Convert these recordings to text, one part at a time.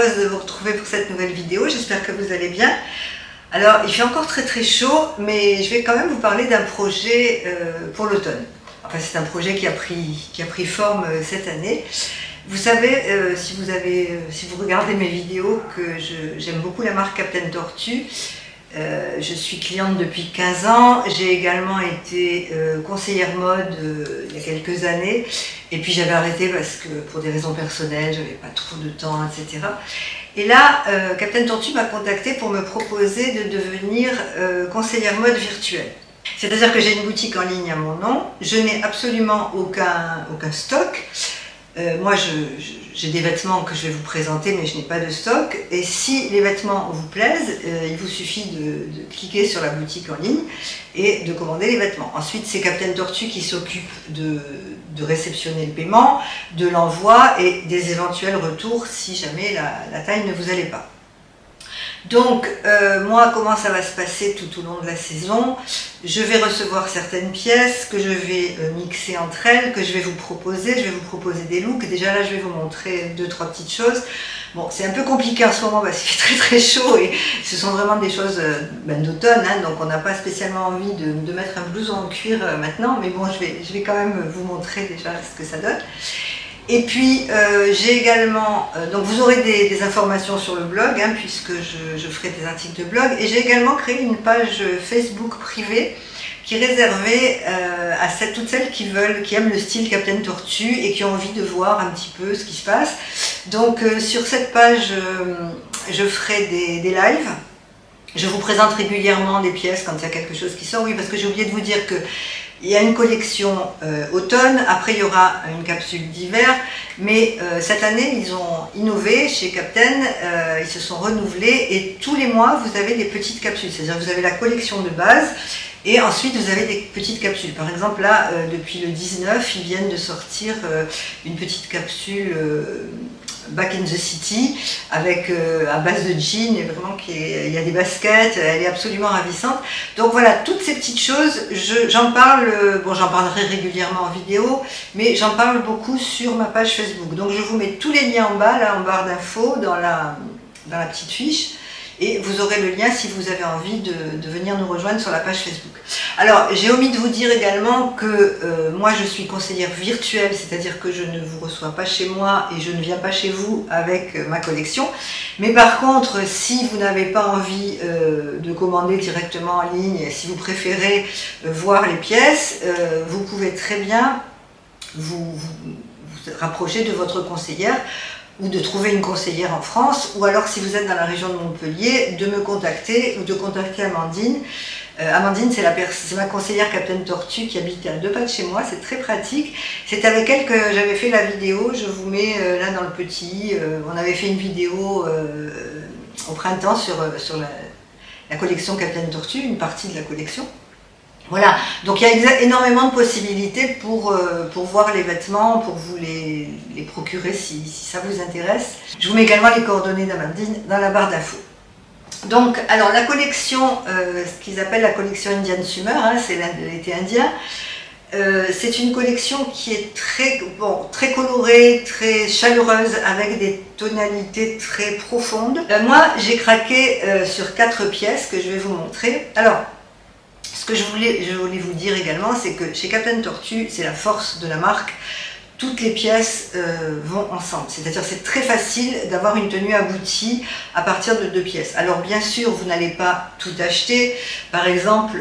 heureuse de vous retrouver pour cette nouvelle vidéo, j'espère que vous allez bien. Alors il fait encore très chaud, mais je vais quand même vous parler d'un projet pour l'automne. Enfin c'est un projet qui a pris forme cette année. Vous savez, si vous regardez mes vidéos, que j'aime beaucoup la marque Captain Tortue. Je suis cliente depuis 15 ans, j'ai également été conseillère mode il y a quelques années, et puis j'avais arrêté parce que pour des raisons personnelles, j'avais pas trop de temps, etc. Et là, Captain Tortue m'a contactée pour me proposer de devenir conseillère mode virtuelle. C'est-à-dire que j'ai une boutique en ligne à mon nom, je n'ai absolument aucun stock. Moi, j'ai des vêtements que je vais vous présenter, mais je n'ai pas de stock. Et si les vêtements vous plaisent, il vous suffit de cliquer sur la boutique en ligne et de commander les vêtements. Ensuite, c'est Captain Tortue qui s'occupe de réceptionner le paiement, de l'envoi et des éventuels retours si jamais la taille ne vous allait pas. Donc, moi, comment ça va se passer tout au long de la saison? Je vais recevoir certaines pièces que je vais mixer entre elles, que je vais vous proposer. Je vais vous proposer des looks. Déjà là, je vais vous montrer 2-3 petites choses. Bon, c'est un peu compliqué en ce moment parce qu'il fait très chaud et ce sont vraiment des choses d'automne, hein, donc on n'a pas spécialement envie de mettre un blouson en cuir maintenant, mais bon, je vais quand même vous montrer déjà ce que ça donne. Et puis j'ai également, donc vous aurez des informations sur le blog, hein, puisque je ferai des articles de blog, et j'ai également créé une page Facebook privée qui est réservée à toutes celles qui aiment le style Captain Tortue et qui ont envie de voir un petit peu ce qui se passe. Donc sur cette page, je ferai des lives. Je vous présente régulièrement des pièces quand il y a quelque chose qui sort. Oui, parce que j'ai oublié de vous dire que il y a une collection automne, après il y aura une capsule d'hiver, mais cette année ils ont innové chez Captain, ils se sont renouvelés et tous les mois vous avez des petites capsules, c'est-à-dire vous avez la collection de base et ensuite vous avez des petites capsules. Par exemple là, depuis le 19, ils viennent de sortir une petite capsule Back in the City, avec à base de jeans, et vraiment il y a des baskets, elle est absolument ravissante. Donc voilà, toutes ces petites choses, j'en parle, bon j'en parlerai régulièrement en vidéo, mais j'en parle beaucoup sur ma page Facebook. Donc je vous mets tous les liens en bas, là en barre d'infos, dans la petite fiche, et vous aurez le lien si vous avez envie de venir nous rejoindre sur la page Facebook. Alors, j'ai omis de vous dire également que moi je suis conseillère virtuelle, c'est-à-dire que je ne vous reçois pas chez moi et je ne viens pas chez vous avec ma collection. Mais par contre, si vous n'avez pas envie de commander directement en ligne, si vous préférez voir les pièces, vous pouvez très bien vous rapprocher de votre conseillère ou de trouver une conseillère en France, ou alors si vous êtes dans la région de Montpellier, de me contacter ou de contacter Amandine. Amandine, c'est ma conseillère Captain Tortue qui habite à 2 pas de chez moi, c'est très pratique. C'est avec elle que j'avais fait la vidéo, je vous mets là dans le petit, on avait fait une vidéo au printemps sur la collection Captain Tortue, une partie de la collection. Voilà, donc il y a énormément de possibilités pour voir les vêtements, pour vous les procurer si ça vous intéresse. Je vous mets également les coordonnées d'Amandine dans la barre d'infos. Donc, alors la collection, ce qu'ils appellent la collection Indian Summer, hein, c'est l'été indien, c'est une collection qui est très colorée, très chaleureuse, avec des tonalités très profondes. Moi, j'ai craqué sur 4 pièces que je vais vous montrer. Alors, ce que je voulais vous dire également, c'est que chez Captain Tortue, c'est la force de la marque, toutes les pièces vont ensemble. C'est-à-dire c'est très facile d'avoir une tenue aboutie à partir de 2 pièces. Alors bien sûr, vous n'allez pas tout acheter. Par exemple,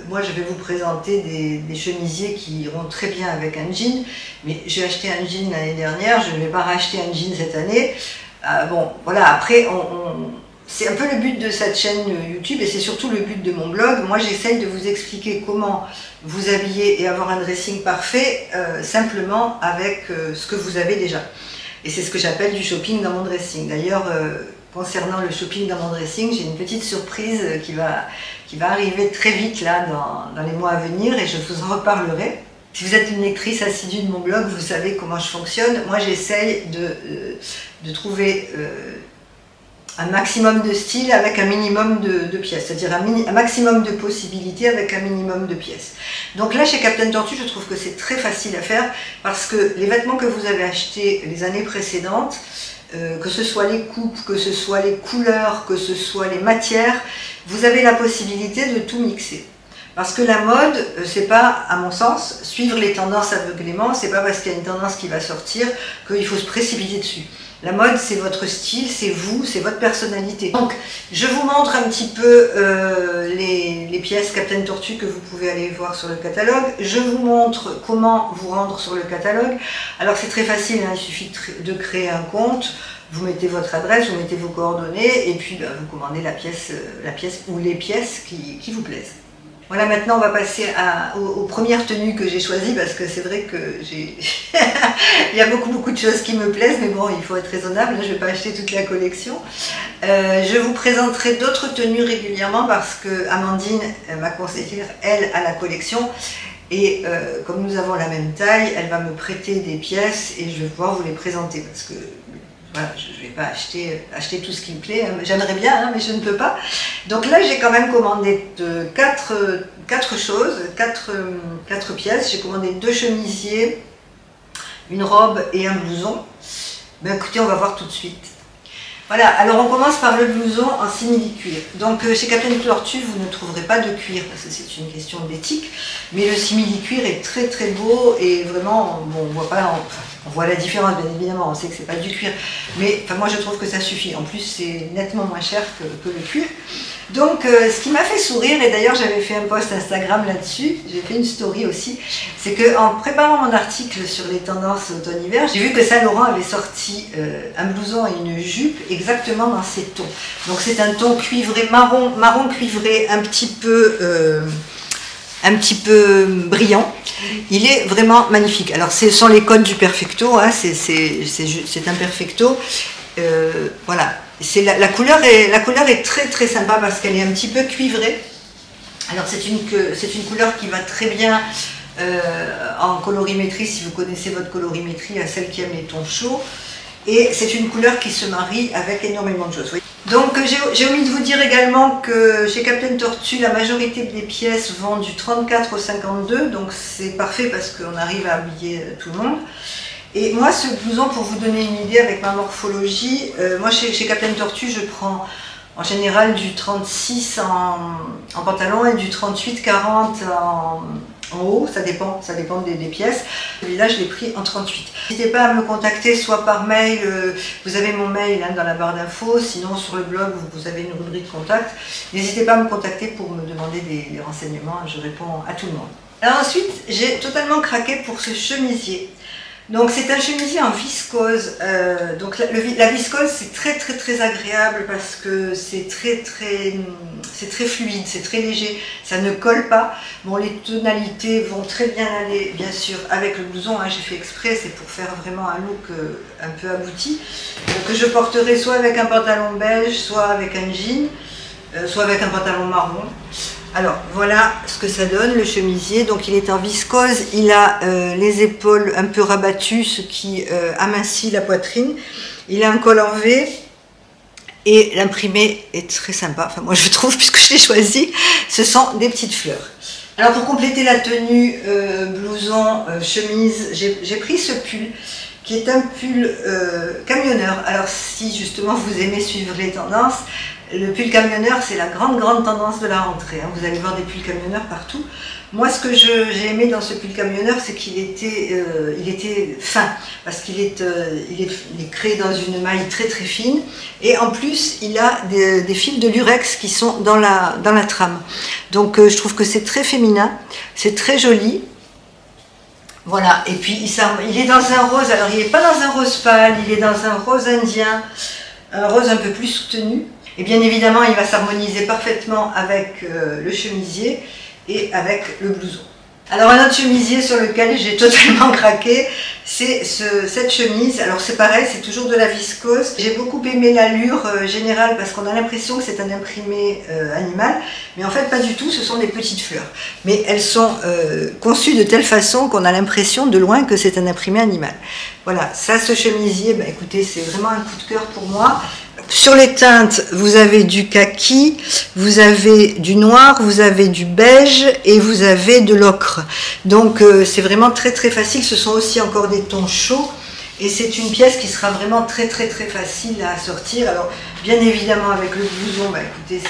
moi je vais vous présenter des chemisiers qui iront très bien avec un jean, mais j'ai acheté un jean l'année dernière, je ne vais pas racheter un jean cette année. Bon, voilà, après c'est un peu le but de cette chaîne YouTube et c'est surtout le but de mon blog. Moi, j'essaye de vous expliquer comment vous habiller et avoir un dressing parfait simplement avec ce que vous avez déjà. Et c'est ce que j'appelle du shopping dans mon dressing. D'ailleurs, concernant le shopping dans mon dressing, j'ai une petite surprise qui va arriver très vite là dans les mois à venir et je vous en reparlerai. Si vous êtes une lectrice assidue de mon blog, vous savez comment je fonctionne. Moi, j'essaye de trouver un maximum de style avec un minimum de pièces, c'est-à-dire un maximum de possibilités avec un minimum de pièces. Donc là, chez Captain Tortue, je trouve que c'est très facile à faire parce que les vêtements que vous avez achetés les années précédentes, que ce soit les coupes, que ce soit les couleurs, que ce soit les matières, vous avez la possibilité de tout mixer. Parce que la mode, c'est pas, à mon sens, suivre les tendances aveuglément, c'est pas parce qu'il y a une tendance qui va sortir qu'il faut se précipiter dessus. La mode, c'est votre style, c'est vous, c'est votre personnalité. Donc, je vous montre un petit peu les pièces Captain Tortue que vous pouvez aller voir sur le catalogue. Je vous montre comment vous rendre sur le catalogue. Alors, c'est très facile, hein, il suffit de créer un compte. Vous mettez votre adresse, vous mettez vos coordonnées et puis vous commandez la pièce ou les pièces qui vous plaisent. Voilà, maintenant on va passer aux premières tenues que j'ai choisies parce que c'est vrai que il y a beaucoup de choses qui me plaisent, mais bon, il faut être raisonnable, je ne vais pas acheter toute la collection. Je vous présenterai d'autres tenues régulièrement parce que Amandine, ma conseillère, elle a la collection et comme nous avons la même taille, elle va me prêter des pièces et je vais pouvoir vous les présenter parce que voilà, je ne vais pas acheter tout ce qui me plaît, hein. J'aimerais bien, hein, mais je ne peux pas. Donc là, j'ai quand même commandé quatre pièces. J'ai commandé 2 chemisiers, une robe et un blouson. Ben, écoutez, on va voir tout de suite. Voilà, alors on commence par le blouson en simili-cuir. Donc chez Captain Tortue, vous ne trouverez pas de cuir parce que c'est une question d'éthique, mais le simili-cuir est très beau et vraiment, bon, on voit la différence bien évidemment, on sait que c'est pas du cuir, mais enfin, moi je trouve que ça suffit. En plus, c'est nettement moins cher que le cuir. Donc ce qui m'a fait sourire, et d'ailleurs j'avais fait un post Instagram là-dessus, j'ai fait une story aussi, c'est qu'en préparant mon article sur les tendances automne-hiver, j'ai vu que Saint-Laurent avait sorti un blouson et une jupe exactement dans ces tons. Donc c'est un ton cuivré, marron cuivré, un petit peu brillant. Il est vraiment magnifique. Alors ce sont les codes du perfecto, hein, c'est un perfecto. Voilà. La couleur est très sympa parce qu'elle est un petit peu cuivrée. Alors c'est une couleur qui va très bien en colorimétrie, si vous connaissez votre colorimétrie, à celle qui aime les tons chauds. Et c'est une couleur qui se marie avec énormément de choses. Oui. Donc j'ai omis de vous dire également que chez Captain Tortue, la majorité des pièces vont du 34 au 52. Donc c'est parfait parce qu'on arrive à habiller tout le monde. Et moi, ce blouson, pour vous donner une idée avec ma morphologie, moi chez Captain Tortue, je prends en général du 36 en pantalon et du 38-40 en haut, ça dépend des pièces. Celui-là, je l'ai pris en 38. N'hésitez pas à me contacter soit par mail, vous avez mon mail hein, dans la barre d'infos, sinon sur le blog, vous avez une rubrique contact. N'hésitez pas à me contacter pour me demander des renseignements, je réponds à tout le monde. Alors ensuite, j'ai totalement craqué pour ce chemisier. Donc c'est un chemisier en viscose, donc la viscose c'est très agréable parce que c'est très fluide, c'est très léger, ça ne colle pas. Bon, les tonalités vont très bien aller bien sûr avec le blouson, hein, j'ai fait exprès, c'est pour faire vraiment un look un peu abouti, que je porterai soit avec un pantalon beige, soit avec un jean, soit avec un pantalon marron. Alors voilà ce que ça donne le chemisier, donc il est en viscose, il a les épaules un peu rabattues, ce qui amincit la poitrine, il a un col en V et l'imprimé est très sympa, enfin moi je trouve puisque je l'ai choisi, ce sont des petites fleurs. Alors pour compléter la tenue blouson, chemise, j'ai pris ce pull qui est un pull camionneur. Alors si justement vous aimez suivre les tendances, le pull camionneur, c'est la grande tendance de la rentrée. Hein. Vous allez voir des pulls camionneurs partout. Moi, ce que j'ai aimé dans ce pull camionneur, c'est qu'il était fin, parce qu'il est créé dans une maille très fine. Et en plus, il a des fils de lurex qui sont dans la trame. Donc, je trouve que c'est très féminin, c'est très joli. Voilà, et puis il est dans un rose. Alors, il n'est pas dans un rose pâle, il est dans un rose indien, un rose un peu plus soutenu. Et bien évidemment, il va s'harmoniser parfaitement avec le chemisier et avec le blouson. Alors un autre chemisier sur lequel j'ai totalement craqué, c'est cette chemise. Alors c'est pareil, c'est toujours de la viscose. J'ai beaucoup aimé l'allure générale parce qu'on a l'impression que c'est un imprimé animal. Mais en fait pas du tout, ce sont des petites fleurs. Mais elles sont conçues de telle façon qu'on a l'impression de loin que c'est un imprimé animal. Voilà, ça ce chemisier, bah, écoutez, c'est vraiment un coup de cœur pour moi. Sur les teintes, vous avez du kaki, vous avez du noir, vous avez du beige et vous avez de l'ocre. Donc c'est vraiment très facile. Ce sont aussi encore des tons chauds Et c'est une pièce qui sera vraiment très facile à assortir. Alors bien évidemment avec le blouson, bah, écoutez,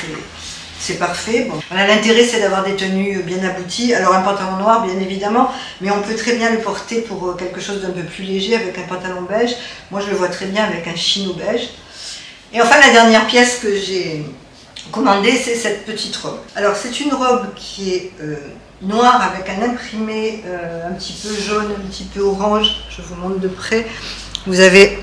c'est parfait. Bon. Voilà, l'intérêt c'est d'avoir des tenues bien abouties. Alors un pantalon noir bien évidemment, mais on peut très bien le porter pour quelque chose d'un peu plus léger avec un pantalon beige. Moi je le vois très bien avec un chino beige. Et enfin la dernière pièce que j'ai commandée, c'est cette petite robe. Alors c'est une robe qui est noire avec un imprimé un petit peu jaune, un petit peu orange. Je vous montre de près. Vous avez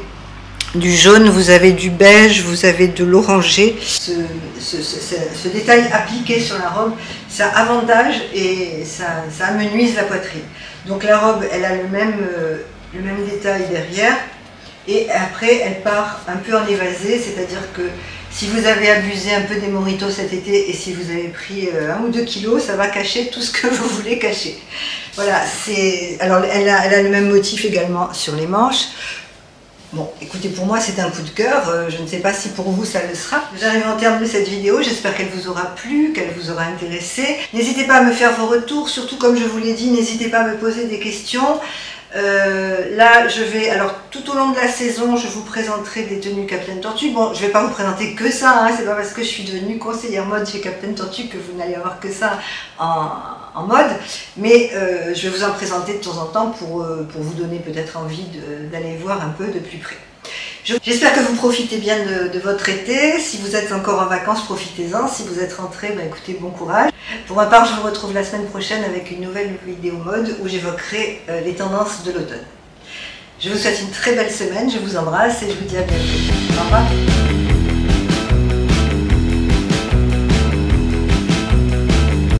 du jaune, vous avez du beige, vous avez de l'orangé. Ce détail appliqué sur la robe, ça avantage et ça amenuise la poitrine. Donc la robe, elle a le même détail derrière. Et après, elle part un peu en évasé, c'est-à-dire que si vous avez abusé un peu des mojitos cet été et si vous avez pris 1 ou 2 kilos, ça va cacher tout ce que vous voulez cacher. Voilà, alors elle a le même motif également sur les manches. Bon, écoutez, pour moi c'est un coup de cœur, je ne sais pas si pour vous ça le sera. J'arrive au terme de cette vidéo, j'espère qu'elle vous aura plu, qu'elle vous aura intéressé. N'hésitez pas à me faire vos retours, surtout comme je vous l'ai dit, n'hésitez pas à me poser des questions. Là, alors tout au long de la saison, je vous présenterai des tenues Captain Tortue. Bon, je ne vais pas vous présenter que ça, hein, c'est pas parce que je suis devenue conseillère mode chez Captain Tortue que vous n'allez avoir que ça en mode, mais je vais vous en présenter de temps en temps pour vous donner peut-être envie d'aller voir un peu de plus près. J'espère que vous profitez bien de votre été. Si vous êtes encore en vacances, profitez-en. Si vous êtes rentrés, bah, écoutez, bon courage. Pour ma part, je vous retrouve la semaine prochaine avec une nouvelle vidéo mode où j'évoquerai les tendances de l'automne. Je vous souhaite une très belle semaine, je vous embrasse et je vous dis à bientôt. Au revoir.